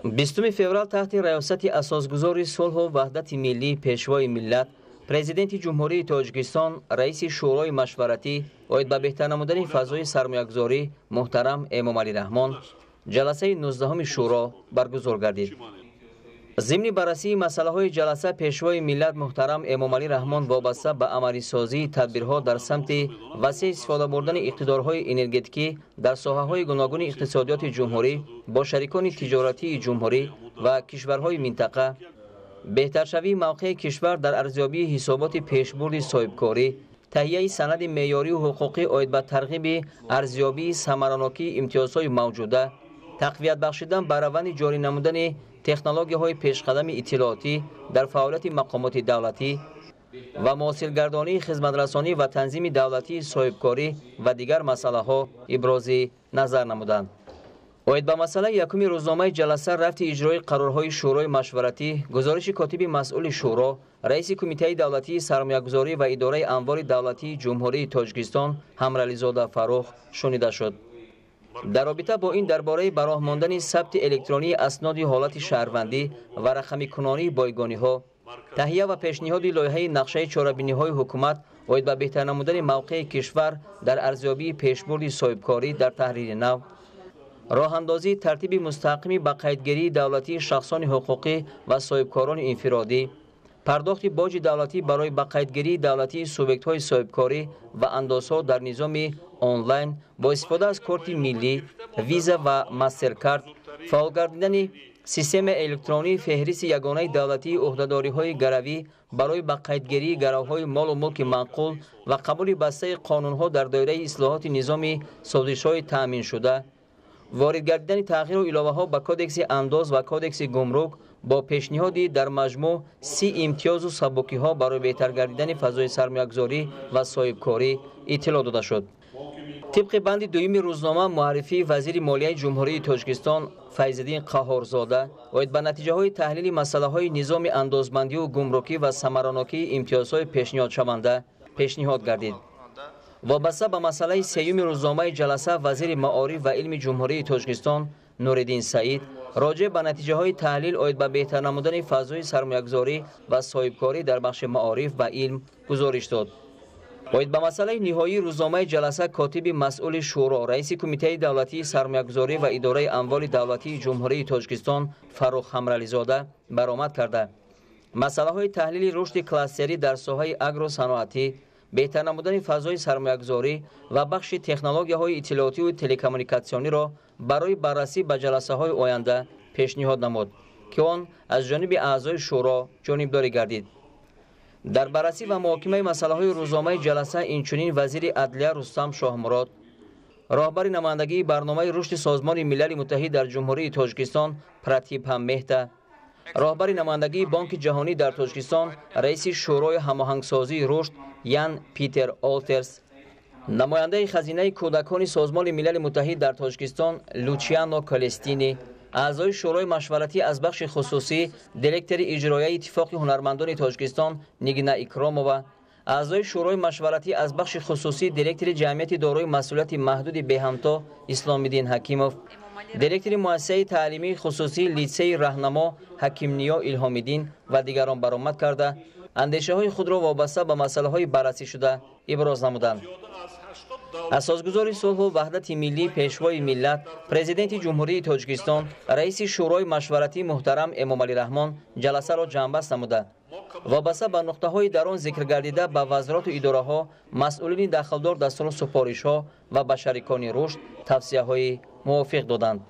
20 феврал таҳти раёсати асосгузори сулҳу ваҳдати миллӣ пешвои миллат президенти ҷумҳурии Тоҷикистон раиси шӯрои машваратӣ оид ба беҳтар намудани фазои сармоягузорӣ муҳтарам Эмомалӣ Раҳмон ҷаласаи 19-уми шӯро баргузор гардид. ضمن بررسی مسائل جلسه پیشوای ملت محترم امامعلی رحمان وابسته به عملی‌سازی تدبیرها در سمت وسیع استفاده بردن اقتدارهای انرژتیکی در ساحه‌های گوناگون اقتصادیات جمهوری با شریکان تجارتی جمهوری و کشورهای منطقه، بهترشوی موقع کشور در ارزیابی حسابات پیشبرد صاحبکاری، تهیه سند معیاری و حقوقی آید به ترغیب ارزیابی ثمراناکی امتیازهای موجوده، تقویت بخشیدن بر روند جاری نمودن تکنولوژی‌های پیشقدم اطلاعاتی در فعالیت مقامات دولتی و موثرگردانی خدمت‌رسانی و تنظیم دولتی صاحبکاری و دیگر مسائل‌ها ابراز نظر نمودند. اوید به مسئله یکم روزنامه جلسه رفت اجرای قرارهای شورای مشورتی، گزارش کاتب مسئول شورا، رئیس کمیته دولتی سرمایه‌گذاری و اداره اموال دولتی جمهوری تاجیکستان همرلیزاده فروخ شنیده شد. در رابطه با این درباره براه ماندن ثبت الکترونی اسناد حالت شهروندی و رقمی کنانی بایگانی‌ها، تهیه و پیشنهاد لایحه نقشه چاره‌بینی‌های حکومت باید به بهتر نمودن موقع کشور در ارزیابی پیشبرد صاحبکاری در تحریر نو، راه اندازی ترتیب مستقیم به قیدگیری دولتی شخصان حقوقی و صاحبکاران انفرادی، پرداخت باج دولتی برای به قیدگیری دولتی سوبیکت‌های صاحبکاری و اندازها در نظام آنلاین با استفاده از کارت ملی، ویزا و ماسترکارت، فعال گردیدن سیستم الکترونی فهرست یگانه دولتی عهدهداری‌های گروی برای به قیدگیری گروه‌های مال و ملک منقول و قبول بسته قانون‌ها در دایره اصلاحات نظام سازش‌های تأمین شده، وارد گردیدن تغییر و علاوه‌ها به کدکس انداز و کدکس گمرک با پیشنهادی در مجموع 30 امتیاز و سبکی‌ها برای بهتر گردیدن فضای سرمایه‌گذاری و صاحبکاری اطلاع داده شد. طبق بند دویم روزنامه معرفی وزیر مالیه جمهوری تاجیکستان فیض‌الدین قهارزاده باید به نتیجه‌های تحلیل مسائل‌های نظام اندازبندی و گمرکی و ثمراناکی امتیازهای پیشنهاد شونده پیشنهاد گردید. وابسته به مسئله سیوم روزنامه جلسه وزیر معارف و علم جمهوری تاجیکستان نورالدین سعید راجع به نتیجه‌های تحلیل آید به بهتر نمودن فضای سرمایه‌گذاری و صاحبکاری در بخش معارف و علم گزارش داد. باید به مسئله نهایی روزنامه جلسه کاتب مسئول شورا رئیس کمیته دولتی سرمایه‌گذاری و اداره اموال دولتی جمهوری تاجیکستان فروخ همرلیزاده برآمد کرده مسائل تحلیل رشد کلاستری در ساحه آگرو صنعتی، بهتر نمودن فضای سرمایه‌گذاری و بخش تکنولوژی‌های اطلاعاتی و تلکومونیکاسیونی را برای بررسی به جلسه‌های آینده پیشنهاد نمود که آن از جانب اعضای شورا جانبداری گردید. در بررسی و محاکمه مسائل روزنامه جلسه اینچنین وزیر عدلیه رستم شاهمراد، راهبر نمایندگی برنامه رشد سازمان ملل متحد در جمهوری تاجیکستان پراتیپ مهتا، راهبر نمایندگی بانک جهانی در تاجیکستان رئیس شورای هماهنگسازی رشد یان پیتر آلترز، نماینده خزینه کودکان سازمان ملل متحد در تاجیکستان لوچیانو کالستینی، اعضای شورای مشورتی از بخش خصوصی دیرکتور اجرایی اتفاق هنرمندان تاجیکستان نگینا اکرامووا، اعضای شورای مشورتی از بخش خصوصی دیرکتور جمعیت دارای مسئولیت محدود به همتا اسلام‌الدین حکیموف، دیرکتور مؤسسه تعلیمی خصوصی لیسه راهنما حکیم نیا الهام‌الدین و دیگران برآمد کرده اندیشه‌های خود را وابسته به مسائل‌های بررسی شده ابراز نمودند. اساسگزار صلح و وحدت ملی پیشوای ملت پرزیدنت جمهوری تاجیکستان رئیس شورای مشورتی محترم امامعلی رحمان جلسه را جنببست نموده وابسته به نقطه‌های در آن ذکر گردیده به وزارات و اداره‌ها مسئولین دخلدار در سپارش‌ها و به شریکان رشد توصیه‌های موافق دادند.